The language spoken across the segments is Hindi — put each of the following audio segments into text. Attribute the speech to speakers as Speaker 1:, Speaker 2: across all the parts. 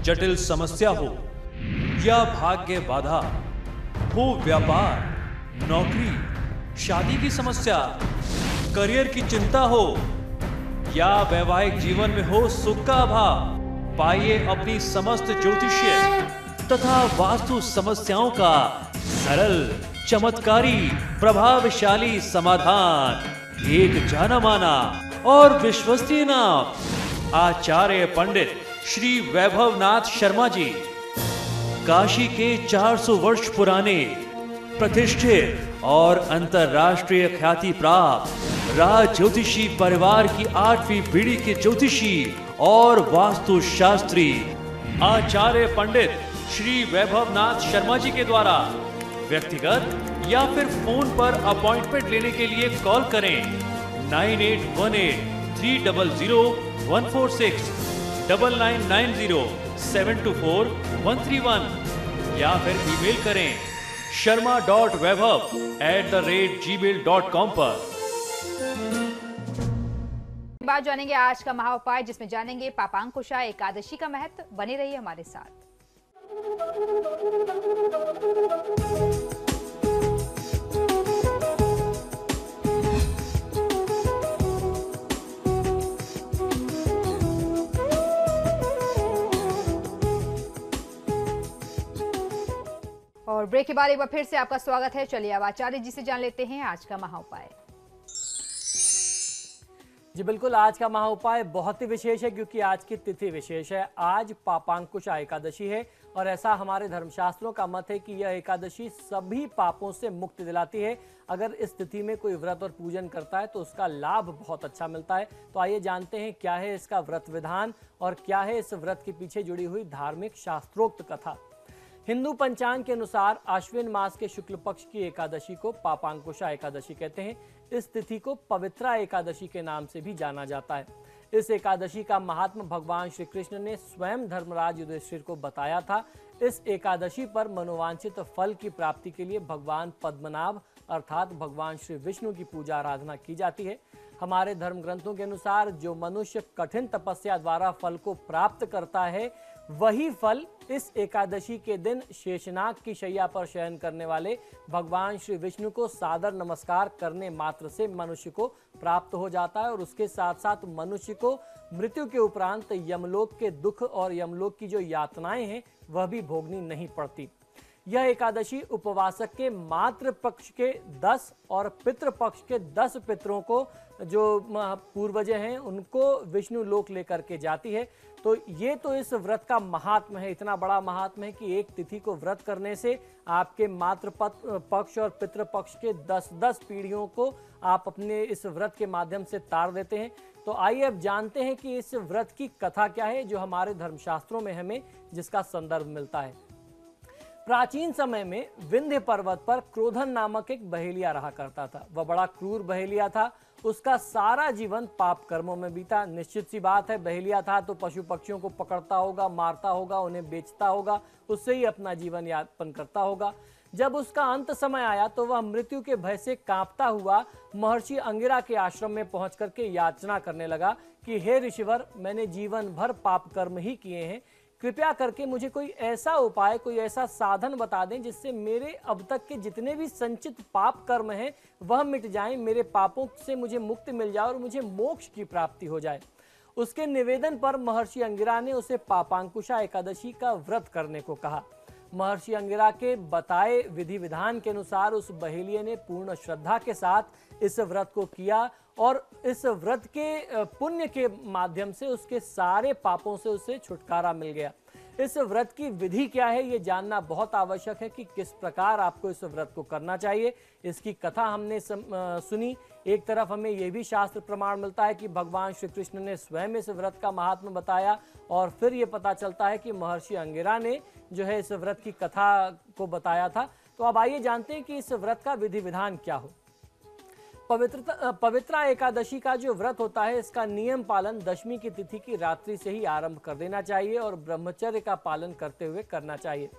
Speaker 1: जटिल समस्या हो या भाग्य बाधा हो, व्यापार, नौकरी, शादी की समस्या, करियर की चिंता हो या वैवाहिक जीवन में हो सुख का अभाव, पाइए अपनी समस्त ज्योतिषीय तथा वास्तु समस्याओं का सरल, चमत्कारी, प्रभावशाली समाधान। एक जाना माना और विश्वसनीय नाम, आचार्य पंडित श्री वैभवनाथ शर्मा जी, काशी के 400 वर्ष पुराने प्रतिष्ठित और अंतरराष्ट्रीय ख्याति प्राप्त राज ज्योतिषी परिवार की 8वीं पीढ़ी के ज्योतिषी और वास्तु शास्त्री आचार्य पंडित श्री वैभवनाथ शर्मा जी के द्वारा व्यक्तिगत या फिर फोन पर अपॉइंटमेंट लेने के लिए कॉल करें 9818300146, 9990724131 या फिर ईमेल करें sharma.vaibhav@gmail.com पर।
Speaker 2: बात जानेंगे आज का महा उपाय, जिसमें जानेंगे पापांकुशा एकादशी का महत्व। बने रहिए हमारे साथ। और ब्रेक के बाद एक बार फिर से आपका स्वागत है। चलिए अब आचार्य जी से जान लेते हैं आज का महा उपाय।
Speaker 3: जी बिल्कुल, आज का महा उपाय बहुत ही विशेष है क्योंकि आज की तिथि विशेष है। आज पापांकुशा एकादशी है और ऐसा हमारे धर्मशास्त्रों का मत है कि यह एकादशी सभी पापों से मुक्ति दिलाती है। अगर इस तिथि में कोई व्रत और पूजन करता है तो उसका लाभ बहुत अच्छा मिलता है। तो आइए जानते हैं क्या है इसका व्रत विधान और क्या है इस व्रत के पीछे जुड़ी हुई धार्मिक शास्त्रोक्त कथा। हिंदू पंचांग के अनुसार आश्विन मास के शुक्ल पक्ष की एकादशी को पापांकुशा एकादशी कहते हैं। इस तिथि को पवित्रा एकादशी के नाम से भी जाना जाता है। इस एकादशी का महात्म भगवान श्री कृष्ण ने स्वयं धर्मराज युधिष्ठिर को बताया था। इस एकादशी पर मनोवांछित फल की प्राप्ति के लिए भगवान पद्मनाभ अर्थात भगवान श्री विष्णु की पूजा आराधना की जाती है। हमारे धर्म ग्रंथों के अनुसार जो मनुष्य कठिन तपस्या द्वारा फल को प्राप्त करता है, वही फल इस एकादशी के दिन शेषनाग की शैया पर शयन करने वाले भगवान श्री विष्णु को सादर नमस्कार करने मात्र से मनुष्य को प्राप्त हो जाता है। और उसके साथ साथ मनुष्य को मृत्यु के उपरांत यमलोक के दुख और यमलोक की जो यातनाएं हैं वह भी भोगनी नहीं पड़ती। यह एकादशी उपवासक के मातृ पक्ष के 10 और पितृ पक्ष के 10 पितरों को, जो पूर्वज हैं, उनको विष्णु लोक लेकर के जाती है। तो ये तो इस व्रत का महात्म है। इतना बड़ा महात्म है कि एक तिथि को व्रत करने से आपके मातृ पक्ष और पितृ पक्ष के 10-10 पीढ़ियों को आप अपने इस व्रत के माध्यम से तार देते हैं। तो आइए अब जानते हैं कि इस व्रत की कथा क्या है, जो हमारे धर्मशास्त्रों में हमें जिसका संदर्भ मिलता है। प्राचीन समय में विंध्य पर्वत पर क्रोधन नामक एक बहेलिया रहा करता था। वह बड़ा क्रूर बहेलिया था। उसका सारा जीवन पाप कर्मों में बीता। निश्चित सी बात है, बहेलिया था तो पशु पक्षियों को पकड़ता होगा, मारता होगा, उन्हें बेचता होगा, उससे ही अपना जीवन यापन करता होगा। जब उसका अंत समय आया तो वह मृत्यु के भय से कांपता हुआ महर्षि अंगिरा के आश्रम में पहुंच करके याचना करने लगा कि हे ऋषिवर, मैंने जीवन भर पाप कर्म ही किए हैं, कृपया करके मुझे कोई ऐसा उपाय, कोई ऐसा साधन बता दें जिससे मेरे अब तक के जितने भी संचित पाप कर्म हैं वह मिट जाएं, मेरे पापों से मुझे मुक्ति मिल जाए और मुझे मोक्ष की प्राप्ति हो जाए। उसके निवेदन पर महर्षि अंगिरा ने उसे पापांकुशा एकादशी का व्रत करने को कहा। महर्षि अंगिरा के बताए विधि विधान के अनुसार उस बहेलिये ने पूर्ण श्रद्धा के साथ इस व्रत को किया और इस व्रत के पुण्य के माध्यम से उसके सारे पापों से उसे छुटकारा मिल गया। इस व्रत की विधि क्या है ये जानना बहुत आवश्यक है कि किस प्रकार आपको इस व्रत को करना चाहिए। इसकी कथा हमने सुनी। एक तरफ हमें यह भी शास्त्र प्रमाण मिलता है कि भगवान श्री कृष्ण ने स्वयं इस व्रत का महात्म्य बताया और फिर ये पता चलता है कि महर्षि अंगिरा ने जो है इस व्रत की कथा को बताया था। तो अब आइए जानते हैं कि इस व्रत का विधि विधान क्या हो। पवित्रा एकादशी का जो व्रत होता है, इसका नियम पालन दशमी की तिथि की रात्रि से ही आरंभ कर देना चाहिए और ब्रह्मचर्य का पालन करते हुए करना चाहिए।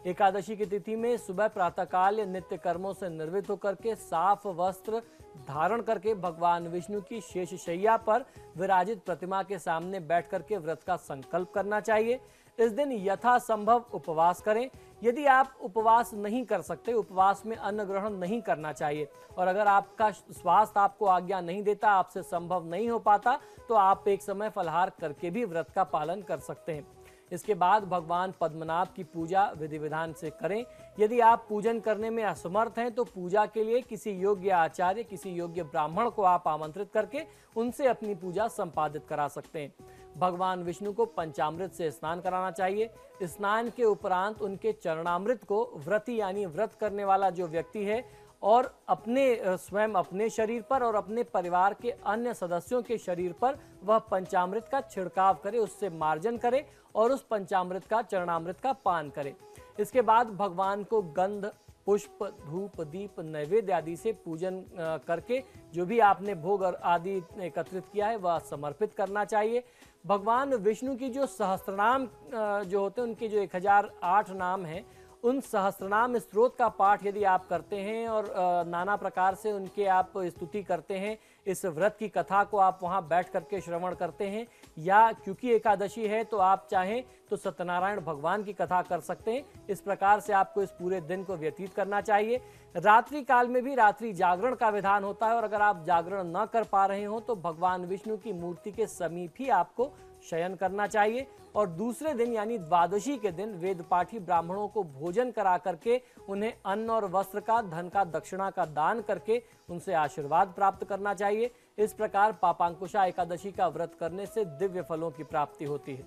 Speaker 3: एकादशी की तिथि में सुबह प्रातःकाल नित्य कर्मों से निर्वृत्त होकर के साफ वस्त्र धारण करके भगवान विष्णु की शेष शैया पर विराजित प्रतिमा के सामने बैठ करके व्रत का संकल्प करना चाहिए। इस दिन यथासंभव उपवास करें। यदि आप उपवास नहीं कर सकते, उपवास में अन्न ग्रहण नहीं करना चाहिए, और अगर आपका स्वास्थ्य आपको आज्ञा नहीं देता, आपसे संभव नहीं हो पाता, तो आप एक समय फलाहार करके भी व्रत का पालन कर सकते हैं। इसके बाद भगवान पद्मनाभ की पूजा विधि विधान से करें। यदि आप पूजन करने में असमर्थ हैं तो पूजा के लिए किसी योग्य आचार्य, किसी योग्य ब्राह्मण को आप आमंत्रित करके उनसे अपनी पूजा संपादित करा सकते हैं। भगवान विष्णु को पंचामृत से स्नान कराना चाहिए। स्नान के उपरांत उनके चरणामृत को व्रती यानी व्रत करने वाला जो व्यक्ति है और स्वयं अपने शरीर पर और अपने परिवार के अन्य सदस्यों के शरीर पर वह पंचामृत का छिड़काव करे, उससे मार्जन करे और उस पंचामृत का चरणामृत का पान करे। इसके बाद भगवान को गंध, पुष्प, धूप, दीप, नैवेद्य आदि से पूजन करके जो भी आपने भोग आदि एकत्रित किया है वह समर्पित करना चाहिए। भगवान विष्णु की जो सहस्त्रनाम जो होते हैं, उनके जो 1008 नाम हैं, उन सहस्त्रनाम स्तोत्र का पाठ यदि आप करते हैं और नाना प्रकार से उनके आप स्तुति करते हैं, इस व्रत की कथा को आप वहां बैठ करके श्रवण करते हैं, या क्योंकि एकादशी है तो आप चाहें तो सत्यनारायण भगवान की कथा कर सकते हैं। इस प्रकार से आपको इस पूरे दिन को व्यतीत करना चाहिए। रात्रि काल में भी रात्रि जागरण का विधान होता है, और अगर आप जागरण न कर पा रहे हो तो भगवान विष्णु की मूर्ति के समीप ही आपको शयन करना चाहिए। और दूसरे दिन यानी द्वादशी के दिन वेद पाठी ब्राह्मणों को भोजन करा करके उन्हें अन्न और वस्त्र का, धन का, दक्षिणा का दान करके उनसे आशीर्वाद प्राप्त करना चाहिए। इस प्रकार पापांकुशा एकादशी का व्रत करने से दिव्य फलों की प्राप्ति होती है।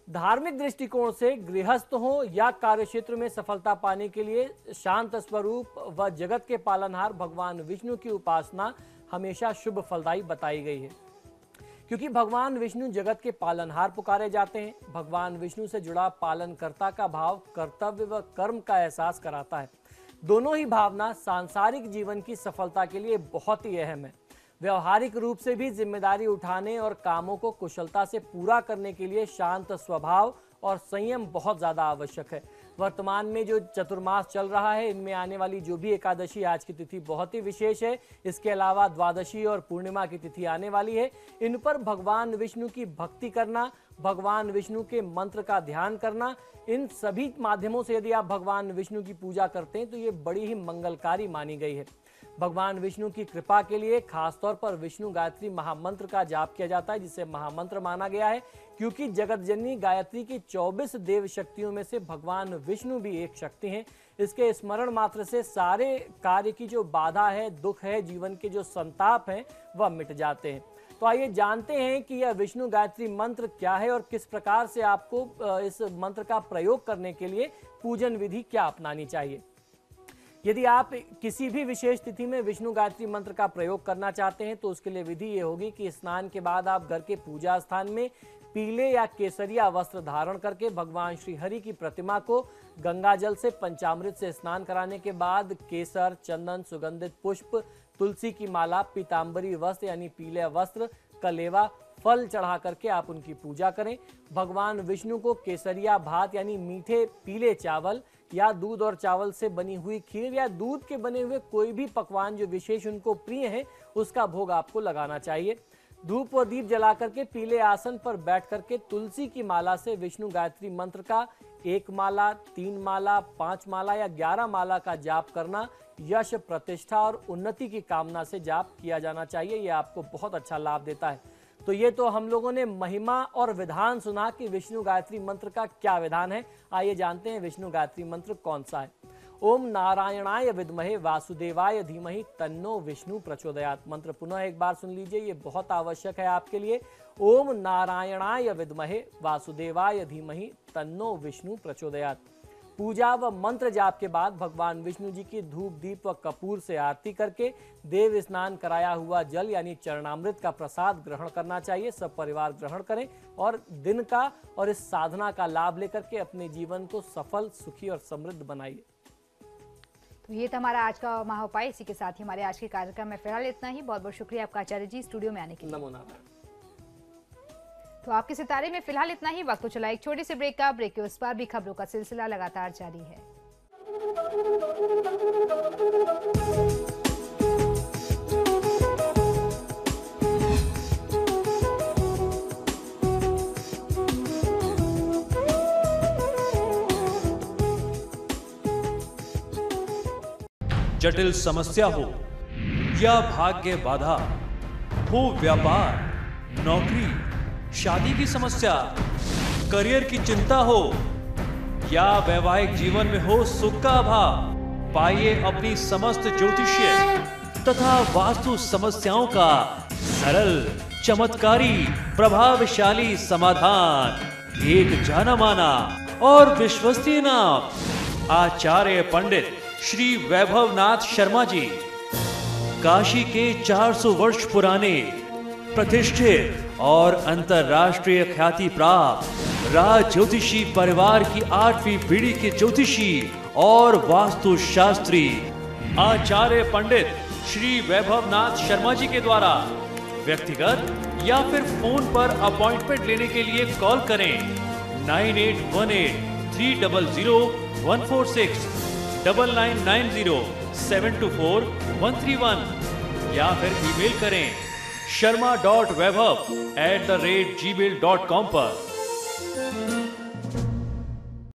Speaker 3: धार्मिक दृष्टिकोण से गृहस्थ हो या कार्यक्षेत्र में सफलता पाने के लिए शांत स्वरूप व जगत के पालनहार भगवान विष्णु की उपासना हमेशा शुभ फलदायी बताई गई है, क्योंकि भगवान विष्णु जगत के पालनहार पुकारे जाते हैं। भगवान विष्णु से जुड़ा पालनकर्ता का भाव कर्तव्य व कर्म का एहसास कराता है। दोनों ही भावना सांसारिक जीवन की सफलता के लिए बहुत ही अहम है। व्यवहारिक रूप से भी जिम्मेदारी उठाने और कामों को कुशलता से पूरा करने के लिए शांत स्वभाव और संयम बहुत ज़्यादा आवश्यक है। वर्तमान में जो चतुर्मास चल रहा है, इनमें आने वाली जो भी एकादशी, आज की तिथि बहुत ही विशेष है। इसके अलावा द्वादशी और पूर्णिमा की तिथि आने वाली है। इन पर भगवान विष्णु की भक्ति करना, भगवान विष्णु के मंत्र का ध्यान करना, इन सभी माध्यमों से यदि आप भगवान विष्णु की पूजा करते हैं तो ये बड़ी ही मंगलकारी मानी गई है। भगवान विष्णु की कृपा के लिए खासतौर पर विष्णु गायत्री महामंत्र का जाप किया जाता है, जिसे महामंत्र माना गया है, क्योंकि जगत जननी गायत्री की 24 देव शक्तियों में से भगवान विष्णु भी एक शक्ति हैं। इसके स्मरण मात्र से सारे कार्य की जो बाधा है, दुख है, जीवन के जो संताप हैं, वह मिट जाते हैं। तो आइए जानते हैं कि यह विष्णु गायत्री मंत्र क्या है और किस प्रकार से आपको इस मंत्र का प्रयोग करने के लिए पूजन विधि क्या अपनानी चाहिए। यदि आप किसी भी विशेष तिथि में विष्णु गायत्री मंत्र का प्रयोग करना चाहते हैं तो उसके लिए विधि ये होगी कि स्नान के बाद आप घर के पूजा स्थान में पीले या केसरिया वस्त्र धारण करके भगवान श्री हरि की प्रतिमा को गंगा जल से पंचामृत से स्नान कराने के बाद केसर, चंदन, सुगंधित पुष्प, तुलसी की माला, पीतांबरी वस्त्र यानी पीले वस्त्र, कलेवा, फल चढ़ा करके आप उनकी पूजा करें। भगवान विष्णु को केसरिया भात यानी मीठे पीले चावल या दूध और चावल से बनी हुई खीर या दूध के बने हुए कोई भी पकवान जो विशेष उनको प्रिय है, उसका भोग आपको लगाना चाहिए। धूप व दीप जला करके पीले आसन पर बैठ करके तुलसी की माला से विष्णु गायत्री मंत्र का 1 माला, 3 माला, 5 माला या 11 माला का जाप करना यश, प्रतिष्ठा और उन्नति की कामना से जाप किया जाना चाहिए। यह आपको बहुत अच्छा लाभ देता है। तो ये तो हम लोगों ने महिमा और विधान सुना कि विष्णु गायत्री मंत्र का क्या विधान है। आइए जानते हैं विष्णु गायत्री मंत्र कौन सा है। ओम नारायणाय विद्महे वासुदेवाय धीमहि तन्नो विष्णु प्रचोदयात्। मंत्र पुनः एक बार सुन लीजिए, ये बहुत आवश्यक है आपके लिए। ओम नारायणाय विद्महे वासुदेवाय धीमहि तन्नो विष्णु प्रचोदयात्। पूजा व मंत्र जाप के बाद भगवान विष्णु जी की धूप, दीप व कपूर से आरती करके देव स्नान कराया हुआ जल यानी चरणामृत का प्रसाद ग्रहण करना चाहिए। सब परिवार ग्रहण करें और दिन का और इस साधना का लाभ लेकर के अपने जीवन को सफल, सुखी और समृद्ध बनाइए।
Speaker 2: तो ये था हमारा आज का महाउपाय। इसी के साथ ही हमारे आज के कार्यक्रम में फिलहाल इतना ही। बहुत बहुत शुक्रिया आपका आचार्य जी स्टूडियो में आने के लिए।
Speaker 3: नमो नारायण।
Speaker 2: तो आपके सितारे में फिलहाल इतना ही। वक्त तो चला एक छोटे से ब्रेक का। ब्रेक के उस पर भी खबरों का सिलसिला लगातार जारी है।
Speaker 1: जटिल समस्या हो या भाग्य बाधा, हो व्यापार, नौकरी, शादी की समस्या, करियर की चिंता हो या वैवाहिक जीवन में हो सुख का अभाव, पाइए अपनी समस्त ज्योतिषीय तथा वास्तु समस्याओं का सरल, चमत्कारी, प्रभावशाली समाधान। एक जाना माना और विश्वसनीय नाम आचार्य पंडित श्री वैभवनाथ शर्मा जी, काशी के 400 वर्ष पुराने प्रतिष्ठित और अंतरराष्ट्रीय ख्याति प्राप्त राज ज्योतिषी परिवार की 8वीं पीढ़ी के ज्योतिषी और वास्तु शास्त्री आचार्य पंडित श्री वैभवनाथ शर्मा जी के द्वारा व्यक्तिगत या फिर फोन पर अपॉइंटमेंट लेने के लिए कॉल करें 9818-300-146, 9990-724-131 या फिर ईमेल करें sharma.vaibhav@gmail.com पर।